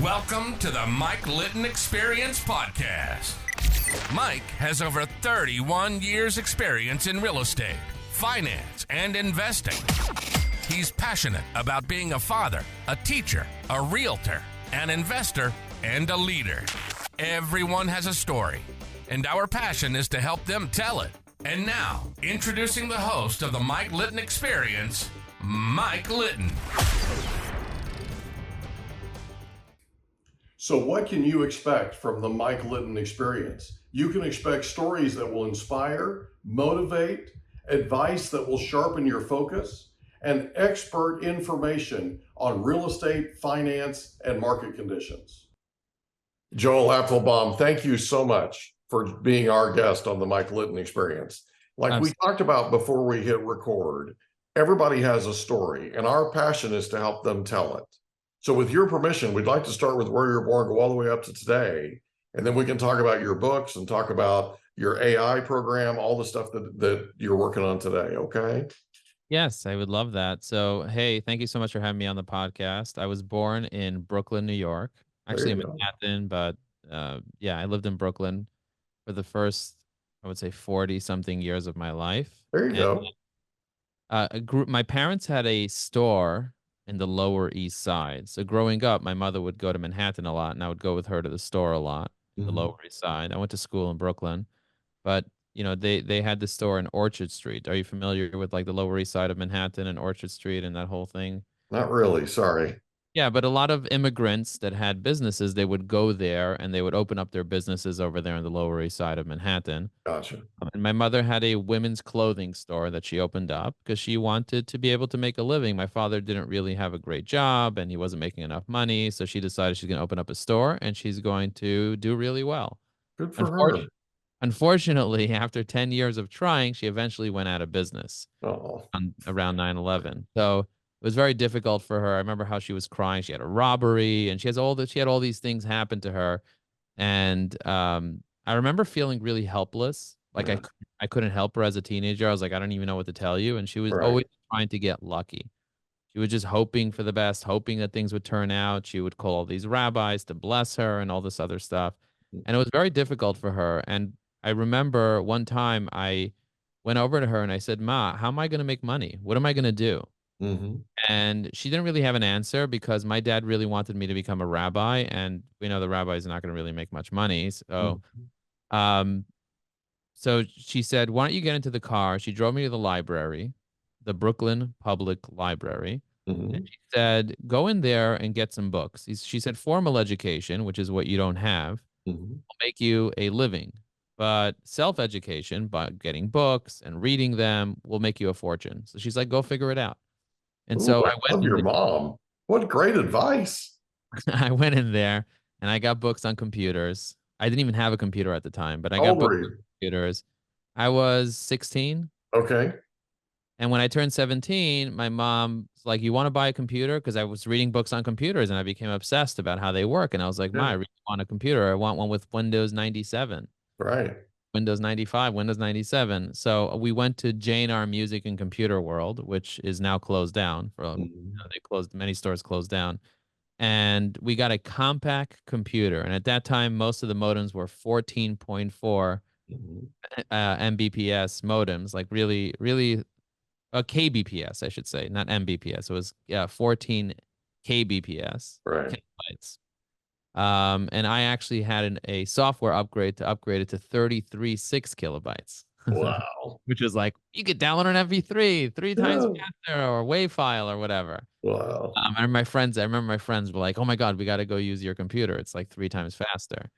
Welcome to the Mike Litton Experience Podcast. Mike has over 31 years experience in real estate, finance, and investing. He's passionate about being a father, a teacher, a realtor, an investor, and a leader. Everyone has a story, and our passion is to help them tell it. And now, introducing the host of the Mike Litton Experience, Mike Litton. So what can you expect from the Mike Litton Experience? You can expect stories that will inspire, motivate, advice that will sharpen your focus, and expert information on real estate, finance, and market conditions. Joel Apfelbaum, thank you so much for being our guest on the Mike Litton Experience. Like we talked about before we hit record, everybody has a story, and our passion is to help them tell it. So with your permission, we'd like to start with where you're born, go all the way up to today, and then we can talk about your books and talk about your AI program, all the stuff that you're working on today, okay? Yes, I would love that. So, hey, thank you so much for having me on the podcast. I was born in Brooklyn, New York, actually in Manhattan, but yeah, I lived in Brooklyn for the first, I would say, 40-something years of my life. There you go. My parents had a store in the Lower East Side. So growing up, my mother would go to Manhattan a lot, and I would go with her to the store a lot, the Lower East Side. I went to school in Brooklyn, but you know, they had the store in Orchard Street. Are you familiar with like the Lower East Side of Manhattan and Orchard Street and that whole thing? Not really, sorry. Yeah, but a lot of immigrants that had businesses, they would go there and they would open up their businesses over there on the Lower East Side of Manhattan. Gotcha. And my mother had a women's clothing store that she opened up because she wanted to be able to make a living. My father didn't really have a great job and he wasn't making enough money. So she decided she's going to open up a store and she's going to do really well. Good for her. Unfortunately, after 10 years of trying, she eventually went out of business around 9/11. So it was very difficult for her. I remember how she was crying. She had a robbery and she had all these things happen to her. And I remember feeling really helpless. Like I couldn't help her as a teenager. I was like, I don't even know what to tell you. And she was always trying to get lucky. She was just hoping for the best, hoping that things would turn out. She would call all these rabbis to bless her and all this other stuff. And it was very difficult for her. And I remember one time I went over to her and I said, Ma, how am I going to make money? What am I going to do? And she didn't really have an answer because my dad really wanted me to become a rabbi. And we know the rabbis are not going to really make much money. So, so she said, why don't you get into the car? She drove me to the library, the Brooklyn Public Library. And she said, go in there and get some books. She said, formal education, which is what you don't have, will make you a living. But self-education, by getting books and reading them, will make you a fortune. So she's like, go figure it out. And so I love your mom. What great advice. I went in there and I got books on computers. I didn't even have a computer at the time, but I got books on computers. I was 16. Okay. And when I turned 17, my mom was like, you want to buy a computer? Because I was reading books on computers and I became obsessed about how they work. And I was like, Ma, I really want a computer. I want one with Windows 97. Right. Windows 95, Windows 97. So we went to J&R Music and Computer World, which is now closed down. They closed, many stores closed down. And we got a compact computer. And at that time, most of the modems were 14.4 Mbps modems, like really, really kbps, I should say, not Mbps. It was 14 kbps, kilobytes. And I actually had a software upgrade to upgrade it to 33.6 kilobytes. Wow. Which was like, you could download an MP3 3 times faster or WAV file or whatever. Wow. I remember my friends were like, oh my God, we got to go use your computer. It's like 3 times faster.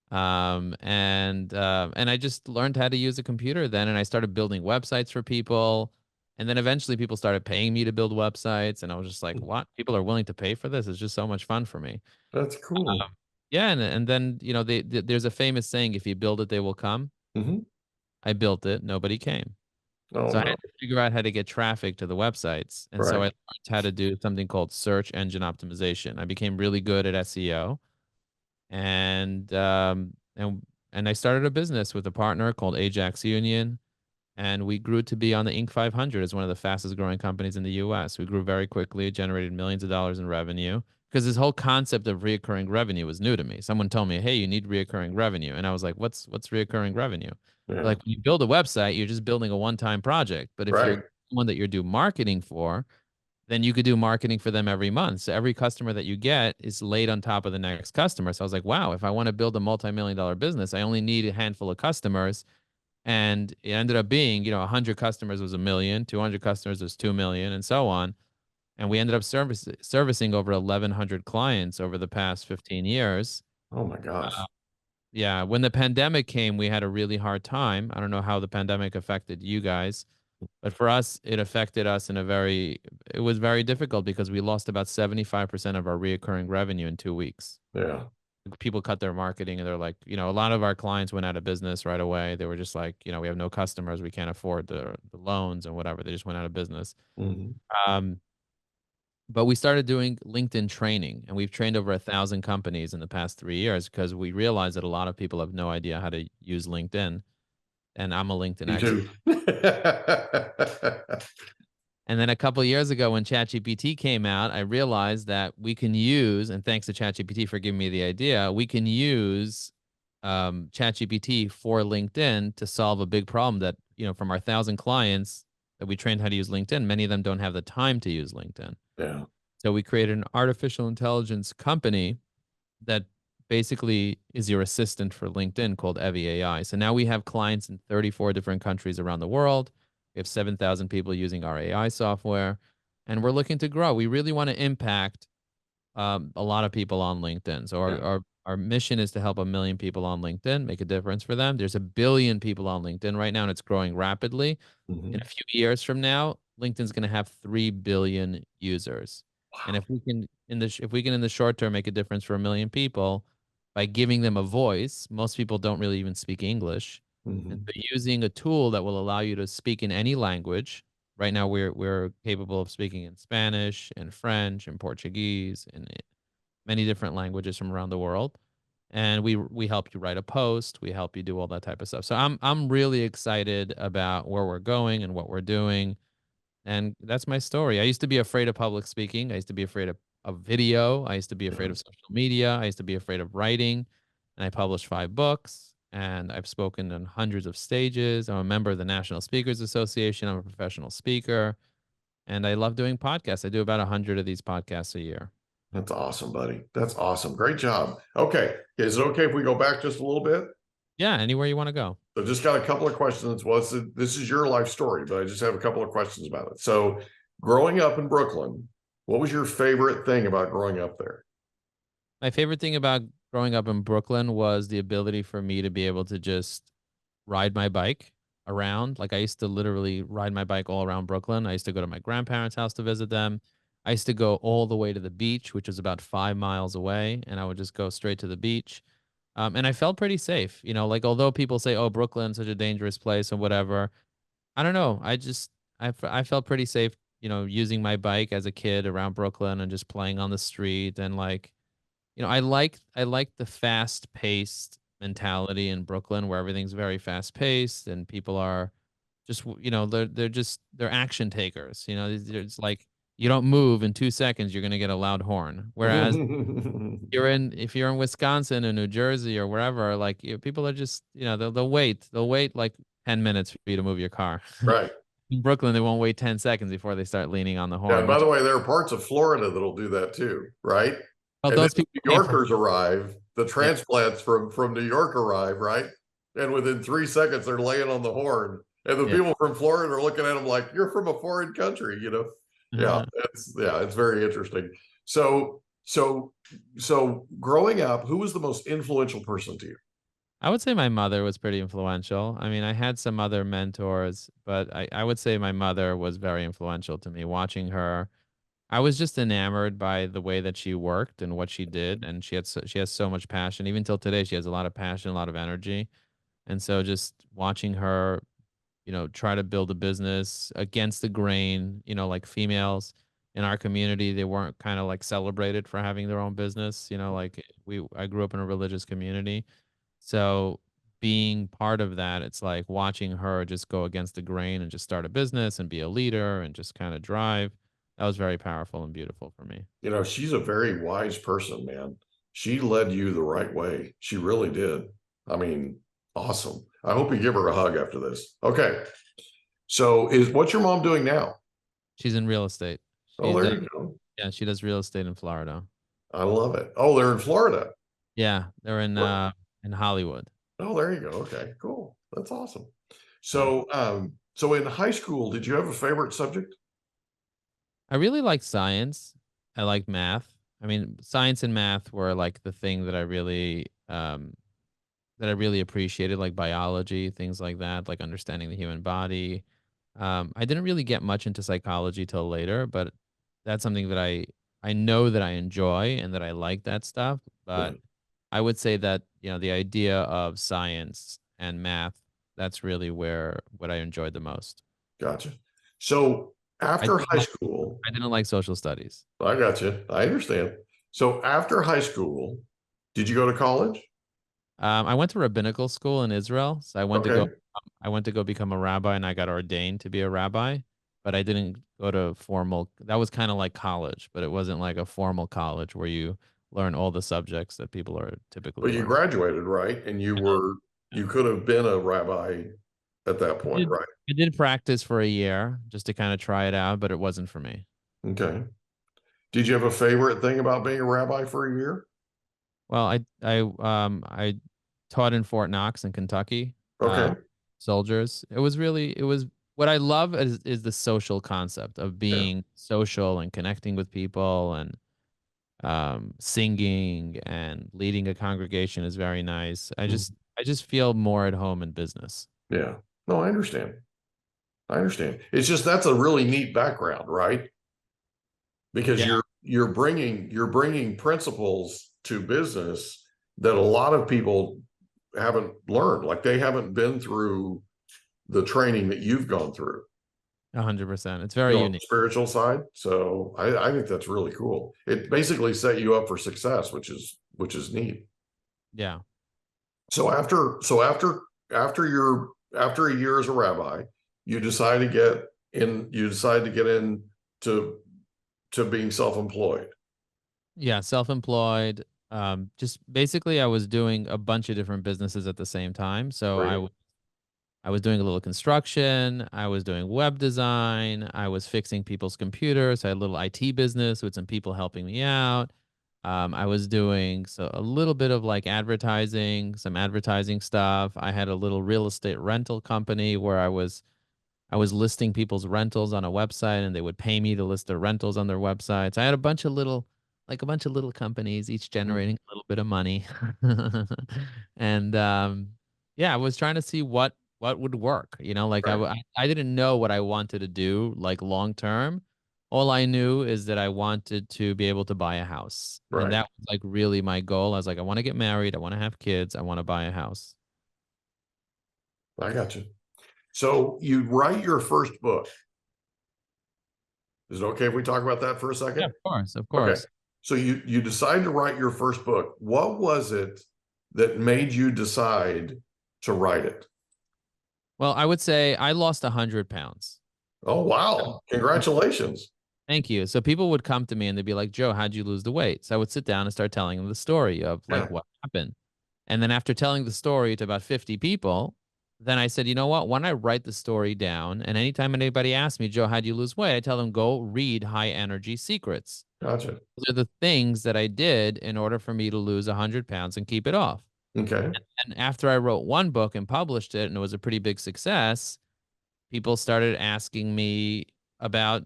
And I just learned how to use a computer then. And I started building websites for people. And then eventually people started paying me to build websites. And I was just like, what? People are willing to pay for this? It's just so much fun for me. That's cool. Yeah. And then, you know, there's a famous saying, if you build it, they will come. I built it. Nobody came. I had to figure out how to get traffic to the websites. And so I learned how to do something called search engine optimization. I became really good at SEO. And I started a business with a partner called Ajax Union. And we grew to be on the Inc. 500 as one of the fastest growing companies in the US. We grew very quickly, generated millions of dollars in revenue. because this whole concept of reoccurring revenue was new to me. Someone told me, "Hey, you need reoccurring revenue," and I was like, "What's reoccurring revenue?" Yeah. Like when you build a website, you're just building a one-time project. But if Right. you're someone that you're do marketing for, then you could do marketing for them every month. So every customer that you get is laid on top of the next customer. So I was like, wow, if I want to build a multi-million dollar business, I only need a handful of customers. And it ended up being, 100 customers was 1 million, 200 customers was 2 million, and so on. And we ended up servicing over 1,100 clients over the past 15 years. Oh my gosh. Yeah, when the pandemic came, we had a really hard time. I don't know how the pandemic affected you guys, but for us, it affected us it was very difficult because we lost about 75% of our reoccurring revenue in 2 weeks. Yeah. People cut their marketing and they're like, a lot of our clients went out of business right away. They were just like, we have no customers. We can't afford the loans and whatever. They just went out of business. Mm-hmm. But we started doing LinkedIn training, and we've trained over 1,000 companies in the past 3 years because we realized that a lot of people have no idea how to use LinkedIn. And I'm a LinkedIn Me expert. too. And then a couple of years ago, when ChatGPT came out, I realized that we can use, and thanks to ChatGPT for giving me the idea, we can use ChatGPT for LinkedIn to solve a big problem that, from our 1,000 clients that we trained how to use LinkedIn, many of them don't have the time to use LinkedIn. Yeah. So we created an artificial intelligence company that basically is your assistant for LinkedIn called Evie AI. So now we have clients in 34 different countries around the world. We have 7,000 people using our AI software, and we're looking to grow. We really want to impact a lot of people on LinkedIn. So Yeah. our mission is to help 1 million people on LinkedIn, make a difference for them. There's 1 billion people on LinkedIn right now, and it's growing rapidly. Mm-hmm. In a few years from now, LinkedIn's going to have 3 billion users. Wow. And if we can in the short term make a difference for 1 million people by giving them a voice, most people don't really even speak English. Mm-hmm. And so using a tool that will allow you to speak in any language. Right now we're capable of speaking in Spanish and French and Portuguese and many different languages from around the world. And we help you write a post, we help you do all that type of stuff. So I'm really excited about where we're going and what we're doing. And that's my story. I used to be afraid of public speaking. I used to be afraid of video. I used to be afraid of social media. I used to be afraid of writing. And I published 5 books, and I've spoken on hundreds of stages. I'm a member of the National Speakers Association. I'm a professional speaker, and I love doing podcasts. I do about 100 of these podcasts a year. That's awesome, buddy. That's awesome. Great job. Okay. Is it okay if we go back just a little bit? Yeah, anywhere you want to go. So just got a couple of questions. Well, this is your life story, but I just have a couple of questions about it. So growing up in Brooklyn, what was your favorite thing about growing up there? My favorite thing about growing up in Brooklyn was the ability for me to be able to just ride my bike around. Like I used to literally ride my bike all around Brooklyn. I used to go to my grandparents' house to visit them. I used to go all the way to the beach, which was about 5 miles away, and I would just go straight to the beach. And I felt pretty safe, like although people say, "Oh, Brooklyn's such a dangerous place" or whatever, I don't know. I felt pretty safe, using my bike as a kid around Brooklyn and just playing on the street and like, I like the fast paced mentality in Brooklyn where everything's very fast paced and people are just they're action takers. It's like you don't move in 2 seconds, you're gonna get a loud horn. Whereas if you're in Wisconsin or New Jersey or wherever, like people are just they'll wait like 10 minutes for you to move your car. Right. In Brooklyn, they won't wait 10 seconds before they start leaning on the Yeah. horn. By the way, there are parts of Florida that'll do that too, right? Well, And then those people New came from Yorkers arrive, the transplants from New York arrive, right? And within 3 seconds, they're laying on the horn. And the people from Florida are looking at them like, you're from a foreign country, Yeah, it's very interesting. So growing up, who was the most influential person to you? I would say my mother was pretty influential. I mean, I had some other mentors, but I would say my mother was very influential to me. Watching her, I was just enamored by the way that she worked and what she did, and she has so much passion. Even till today, she has a lot of passion, a lot of energy, and so just watching her, try to build a business against the grain, like females in our community, they weren't kind of like celebrated for having their own business. Like I grew up in a religious community, so being part of that, it's like watching her just go against the grain and just start a business and be a leader and just kind of drive. That was very powerful and beautiful for me. You know, she's a very wise person, man. She led you the right way. She really did. I mean, awesome. I hope you give her a hug after this. Okay. So what's your mom doing now? She's in real estate. Oh, there you go. Yeah, she does real estate in Florida. I love it. Oh, they're in Florida. Yeah, they're in Hollywood. Oh, there you go. Okay, cool. That's awesome. So, so in high school, did you have a favorite subject? I really liked science. I liked math. I mean, science and math were like the thing that I really appreciated, like biology, things like that, like understanding the human body. I didn't really get much into psychology till later, but that's something that I know that I enjoy and that I like that stuff. But I would say that, the idea of science and math, that's really what I enjoyed the most. Gotcha. So after high school, I didn't like social studies. I got you. I understand. So after high school, did you go to college? I went to rabbinical school in Israel. So I went to go become a rabbi, and I got ordained to be a rabbi, but I didn't go to formal. That was kind of like college, but it wasn't like a formal college where you learn all the subjects that people are typically But you learning. graduated, right? And you could have been a rabbi at that point, right? I did practice for a year just to kind of try it out, but it wasn't for me. Okay. Did you have a favorite thing about being a rabbi for a year? Well, I taught in Fort Knox in Kentucky. Okay. Soldiers. It was what I love is the social concept of being social and connecting with people, and singing and leading a congregation is very nice. I just feel more at home in business. Yeah. No, I understand. It's just that's a really neat background, right? Because you're bringing principles to business that a lot of people haven't learned. Like they haven't been through the training that you've gone through. 100%. It's very unique. Spiritual side. So I think that's really cool. It basically set you up for success, which is neat. Yeah. So after a year as a rabbi, you decide to get in to being self-employed. Yeah, self-employed. Just basically I was doing a bunch of different businesses at the same time. So I was doing a little construction. I was doing web design. I was fixing people's computers. I had a little IT business with some people helping me out. I was doing a little bit of like advertising, some advertising stuff. I had a little real estate rental company where I was listing people's rentals on a website, and they would pay me to list their rentals on their websites. I had a bunch of little companies, each generating a little bit of money. And yeah, I was trying to see what would work. Like I didn't know what I wanted to do like long term. All I knew is that I wanted to be able to buy a house. And that was like really my goal. I was like, I want to get married. I want to have kids. I want to buy a house. I got you. So you write your first book. Is it okay if we talk about that for a second? Yeah, of course. Okay. So you decide to write your first book. What was it that made you decide to write it? Well, I would say I lost 100 pounds. Oh, wow. Congratulations. Thank you. So people would come to me and they'd be like, Joe, how'd you lose the weight? So I would sit down and start telling them the story of like what happened. And then after telling the story to about 50 people, then I said, you know what? Why don't I write the story down? And anytime anybody asks me, Joe, how'd you lose weight? I tell them, go read High Energy Secrets. Gotcha. Those are the things that I did in order for me to lose 100 pounds and keep it off. Okay. And after I wrote one book and published it, and it was a pretty big success, people started asking me about,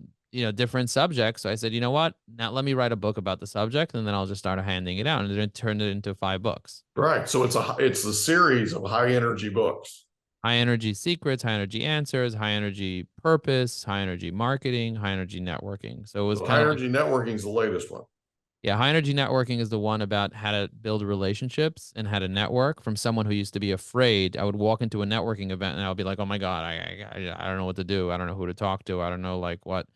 different subjects. So I said, you know what? Now let me write a book about the subject, and then I'll just start handing it out, and then turned it into 5 books. Right. So it's a series of high energy books. High Energy Secrets, High Energy Answers, High Energy Purpose, High Energy Marketing, High Energy Networking. So it was High Energy Networking is the latest one. Yeah, High Energy Networking is the one about how to build relationships and how to network. From someone who used to be afraid, I would walk into a networking event and I would be like, oh my God, I don't know what to do. I don't know who to talk to. I don't know like what.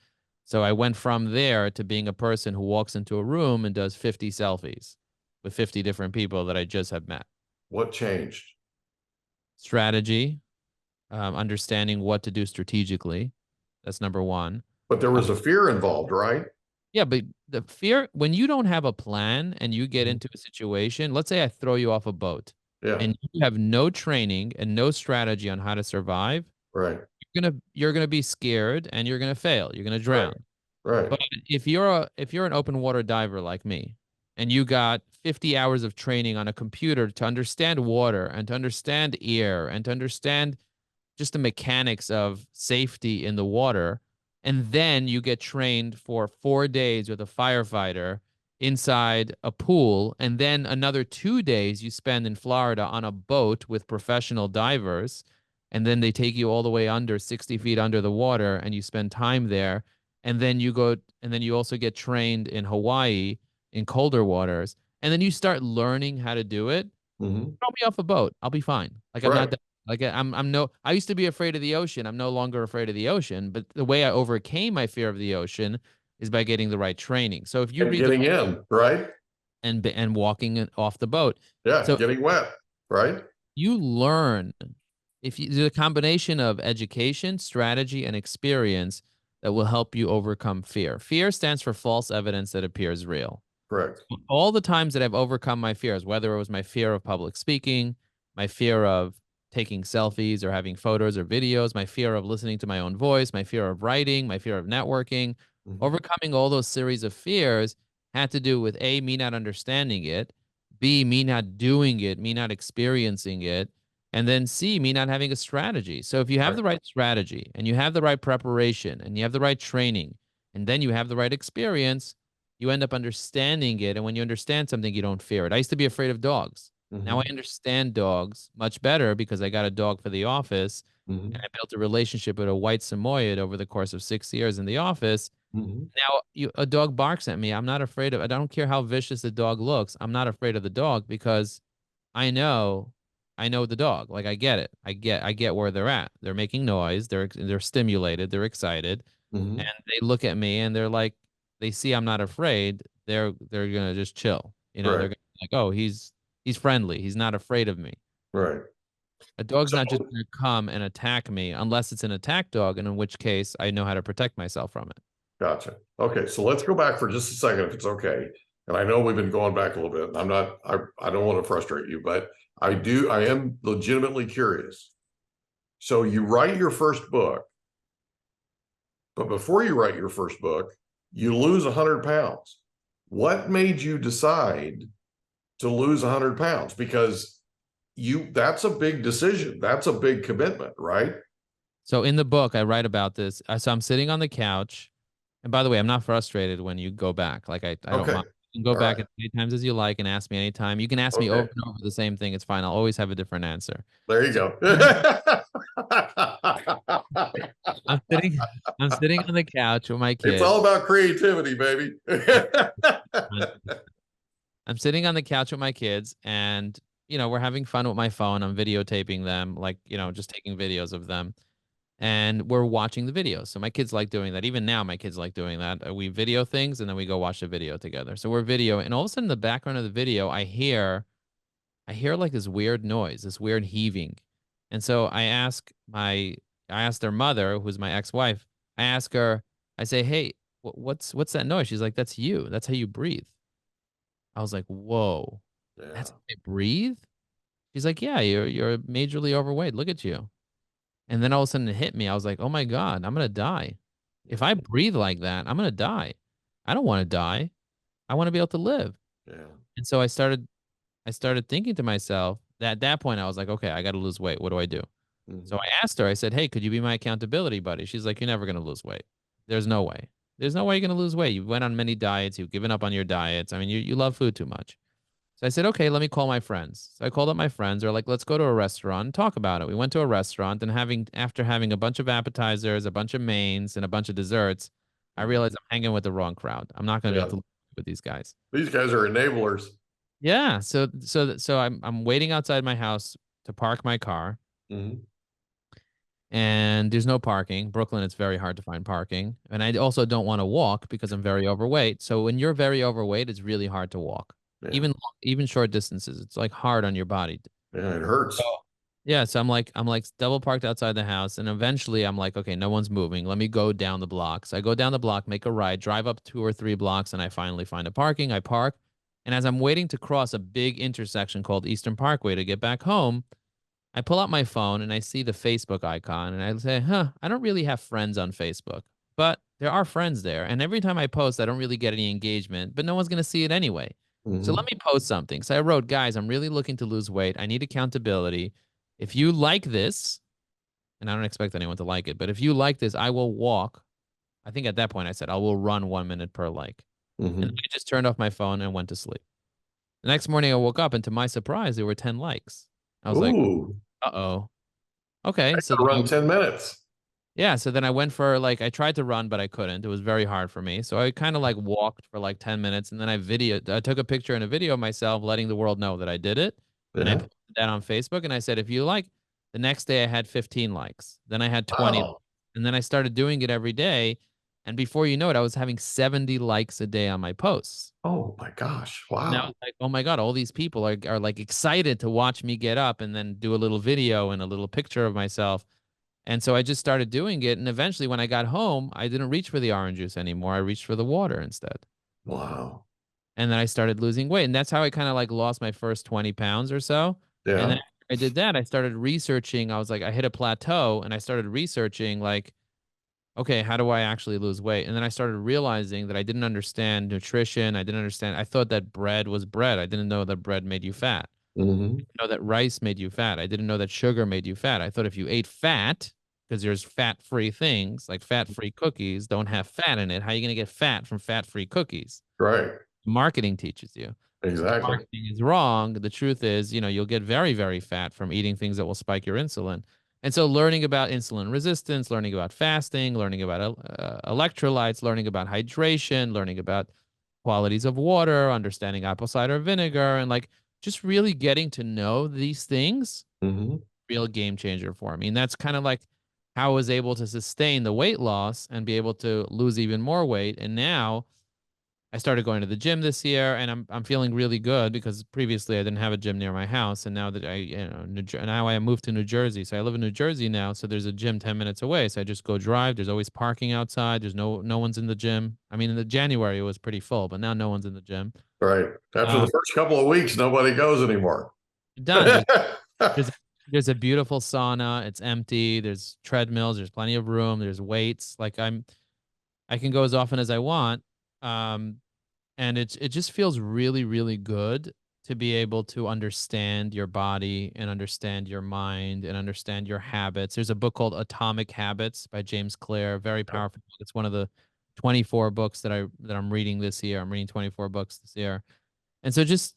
So I went from there to being a person who walks into a room and does 50 selfies with 50 different people that I just have met. What changed? Strategy, understanding what to do strategically. That's number one. But there was a fear involved, right? Yeah, but the fear, when you don't have a plan and you get into a situation, let's say I throw you off a boat Yeah. and you have no training and no strategy on how to survive, Right. you're gonna be scared and you're gonna fail. You're gonna Right. drown. Right. But if you're an open water diver like me, and you got 50 hours of training on a computer to understand water and to understand air and to understand just the mechanics of safety in the water. And then you get trained for 4 days with a firefighter inside a pool. And then another 2 days you spend in Florida on a boat with professional divers. And then they take you all the way under 60 feet under the water and you spend time there. And then you also get trained in Hawaii in colder waters. And then you start learning how to do it. Mm-hmm. Throw me off a boat. I'll be fine. Like I'm Right. not like I'm no I used to be afraid of the ocean. I'm no longer afraid of the ocean, but the way I overcame my fear of the ocean is by getting the right training. So if you And read the getting in, right? and walking off the boat. Yeah, So getting wet, right? you learn if you do a combination of education, strategy, and experience that will help you overcome fear. Fear stands for false evidence that appears real. Correct. All the times that I've overcome my fears, whether it was my fear of public speaking, my fear of taking selfies or having photos or videos, my fear of listening to my own voice, my fear of writing, my fear of networking, Mm-hmm. overcoming all those series of fears had to do with A, me not understanding it, B, me not doing it, me not experiencing it, and then C, me not having a strategy. So if you have Right. the right strategy and you have the right preparation and you have the right training and then you have the right experience, you end up understanding it. And when you understand something, you don't fear it. I used to be afraid of dogs. Mm-hmm. Now I understand dogs much better because I got a dog for the office Mm-hmm. and I built a relationship with a white Samoyed over the course of 6 years in the office. Mm-hmm. Now a dog barks at me. I'm not afraid of it. I don't care how vicious the dog looks. I'm not afraid of the dog because I know I know the dog. Like I get it. I get where they're at. They're making noise. They're stimulated. They're excited. Mm-hmm. And they look at me and they're like, they see I'm not afraid. They're gonna just chill. You know, Right. they're gonna be like, oh, he's friendly. He's not afraid of me. Right. A dog's So, not just gonna come and attack me unless it's an attack dog, and in which case I know how to protect myself from it. gotcha. Okay, so let's go back for just a second, if it's okay. And I know we've been going back a little bit. And I don't want to frustrate you, but I am legitimately curious. So you write your first book, but before you write your first book, you lose 100 pounds. What made you decide to lose 100 pounds? Because that's a big decision. That's a big commitment, right? So in the book, I write about this. So I'm sitting on the couch. And by the way, I'm not frustrated when you go back. Like I don't Okay. mind. You can go All back right. as many times as you like and ask me anytime. You can ask me Okay. over and over the same thing. It's fine. I'll always have a different answer. There you go. I'm sitting on the couch with my kids. It's all about creativity, baby. I'm sitting on the couch with my kids and we're having fun with my phone. I'm videotaping them, like, just taking videos of them. And we're watching the videos. So my kids like doing that. Even now, my kids like doing that. We video things and then we go watch the video together. So we're video, and all of a sudden, in the background of the video, I hear like this weird noise, this weird heaving. And so I asked their mother, who's my ex-wife. I ask her, I say, "Hey, what's that noise?" She's like, "That's you. That's how you breathe." I was like, "Whoa, that's how I breathe?" She's like, "Yeah, you're majorly overweight. Look at you." And then all of a sudden it hit me. I was like, oh my God, I'm going to die. If I breathe like that, I'm going to die. I don't want to die. I want to be able to live. Yeah. And so I started thinking to myself that at that point I was like, okay, I got to lose weight. What do I do? Mm-hmm. So I asked her, I said, hey, could you be my accountability buddy? She's like, you're never going to lose weight. There's no way. There's no way you're going to lose weight. You went on many diets. You've given up on your diets. I mean, you love food too much. So I said, okay, let me call my friends. So I called up my friends. They're like, let's go to a restaurant and talk about it. We went to a restaurant, and after having a bunch of appetizers, a bunch of mains, and a bunch of desserts, I realized I'm hanging with the wrong crowd. I'm not going to be able to live with these guys. These guys are enablers. Yeah. So I'm waiting outside my house to park my car. Mm-hmm. And there's no parking. Brooklyn, it's very hard to find parking. And I also don't want to walk because I'm very overweight. So when you're very overweight, it's really hard to walk. Yeah. Even short distances, it's like hard on your body. Yeah, it hurts. Yeah, so I'm like double parked outside the house, and eventually I'm like, okay, no one's moving. Let me go down the block. So I go down the block, make a right, drive up 2 or 3 blocks, and I finally find a parking. I park, and as I'm waiting to cross a big intersection called Eastern Parkway to get back home, I pull out my phone and I see the Facebook icon, and I say, huh, I don't really have friends on Facebook, but there are friends there. And every time I post, I don't really get any engagement, but no one's going to see it anyway. So let me post something. So I wrote, guys, I'm really looking to lose weight. I need accountability. If you like this, and I don't expect anyone to like it, but if you like this, I will walk. I think at that point I said, I will run 1 minute per like. And I just turned off my phone and went to sleep. The next morning I woke up, and to my surprise, there were 10 likes. I was like, Ooh, uh-oh. Okay. I So could then run 10 minutes. yeah, so then I went for like I tried to run, but I couldn't. It was very hard for me. So I kind of like walked for like 10 minutes, and then I took a picture and a video of myself letting the world know that I did it. And I Yeah. posted that on Facebook, and I said, if you like, the next day I had 15 likes. Then I had 20. Wow. And then I started doing it every day. And before you know it, I was having 70 likes a day on my posts. Oh my gosh. And I Wow. was like, oh my God, all these people are like excited to watch me get up and then do a little video and a little picture of myself. And so I just started doing it. And eventually, when I got home, I didn't reach for the orange juice anymore. I reached for the water instead. Wow. And then I started losing weight. And that's how I kind of like lost my first 20 pounds or so. And then Yeah. after I did that, I started researching. I was like, I hit a plateau, and I started researching, like, okay, how do I actually lose weight? And then I started realizing that I didn't understand nutrition. I didn't understand. I thought that bread was bread. I didn't know that bread made you fat. hmm Know that rice made you fat. I didn't know that sugar made you fat. I thought if you ate fat, because there's fat-free things like fat-free cookies don't have fat in it. How are you going to get fat from fat-free cookies? Right. Marketing teaches you. Exactly. Marketing is wrong. The truth is, you'll get very, very fat from eating things that will spike your insulin. And so learning about insulin resistance, learning about fasting, learning about electrolytes, learning about hydration, learning about qualities of water, understanding apple cider vinegar, and like just really getting to know these things, hmm real game changer for me. And that's kind of like how I was able to sustain the weight loss and be able to lose even more weight. And now I started going to the gym this year, and I'm feeling really good because previously I didn't have a gym near my house, and now that now I moved to New Jersey, so I live in New Jersey now. So there's a gym 10 minutes away, so I just go drive. There's always parking outside. There's no one's in the gym. I mean, in the January it was pretty full, but now no one's in the gym. Right. After Uh, the first couple of weeks, nobody goes anymore. Done. There's there's a beautiful sauna. It's empty. There's treadmills. There's plenty of room. There's weights. Like I can go as often as I want. Um, and it just feels really, really good to be able to understand your body and understand your mind and understand your habits. There's a book called Atomic Habits by James Clear, very powerful book. It's one of the 24 books that I'm reading this year. I'm reading 24 books this year. And so just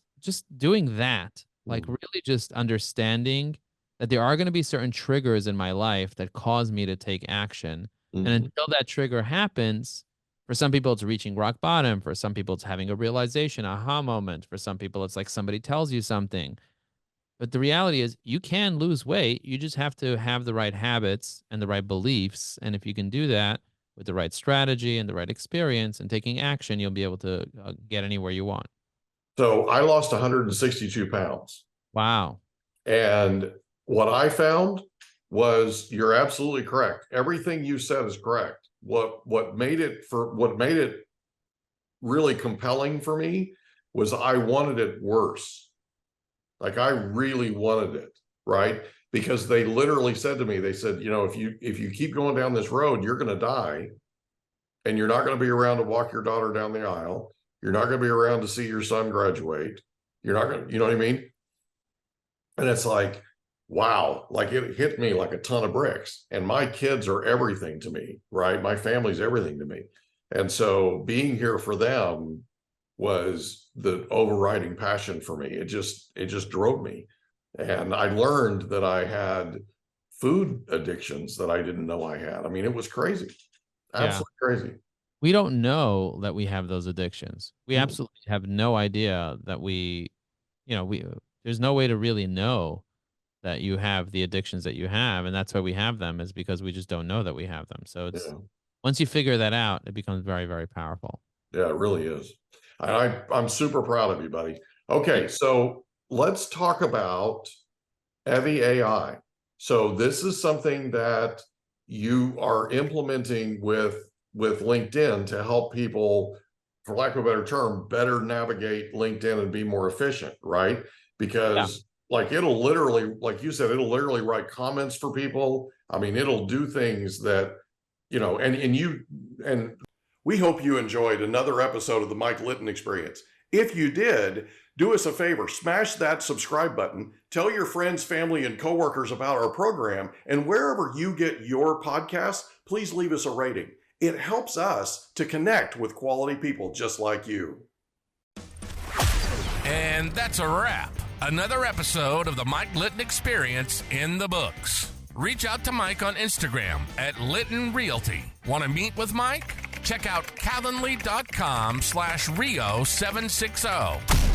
doing that, like really just understanding that there are going to be certain triggers in my life that cause me to take action. And Mhm. until that trigger happens, for some people it's reaching rock bottom, for some people it's having a realization, aha moment, for some people it's like somebody tells you something. But the reality is you can lose weight. You just have to have the right habits and the right beliefs. And if you can do that with the right strategy and the right experience and taking action, you'll be able to get anywhere you want. So I lost 162 pounds. Wow. And what I found was you're absolutely correct. Everything you said is correct. What made it really compelling for me was I wanted it worse. Like I really wanted it, right? Because they literally said to me, they said, if you keep going down this road, you're going to die, and you're not going to be around to walk your daughter down the aisle. You're not going to be around to see your son graduate. You're not going to, you know what I mean? And it's like, wow, like it hit me like a ton of bricks. And my kids are everything to me, right? My family's everything to me. And so being here for them was the overriding passion for me. It just drove me. And I learned that I had food addictions that I didn't know I had. I mean, it was crazy. Yeah. Absolutely crazy. We don't know that we have those addictions. We Mm. absolutely have no idea that there's no way to really know that you have the addictions that you have. And that's why we have them, is because we just don't know that we have them. So Yeah. once you figure that out, it becomes very, very powerful. Yeah, it really is. I'm super proud of you, buddy. Okay, so let's talk about heavy AI. So this is something that you are implementing with LinkedIn to help people, for lack of a better term, better navigate LinkedIn and be more efficient, right? Because like it'll literally, like you said, it'll literally write comments for people. I mean, it'll do things that, you know, and we hope you enjoyed another episode of the Mike Litton Experience. If you did, do us a favor, smash that subscribe button, tell your friends, family, and coworkers about our program, and wherever you get your podcasts, please leave us a rating. It helps us to connect with quality people just like you. And that's a wrap. Another episode of the Mike Litton Experience in the books. Reach out to Mike on Instagram at Litton Realty. Want to meet with Mike? Check out calendly.com/Rio760.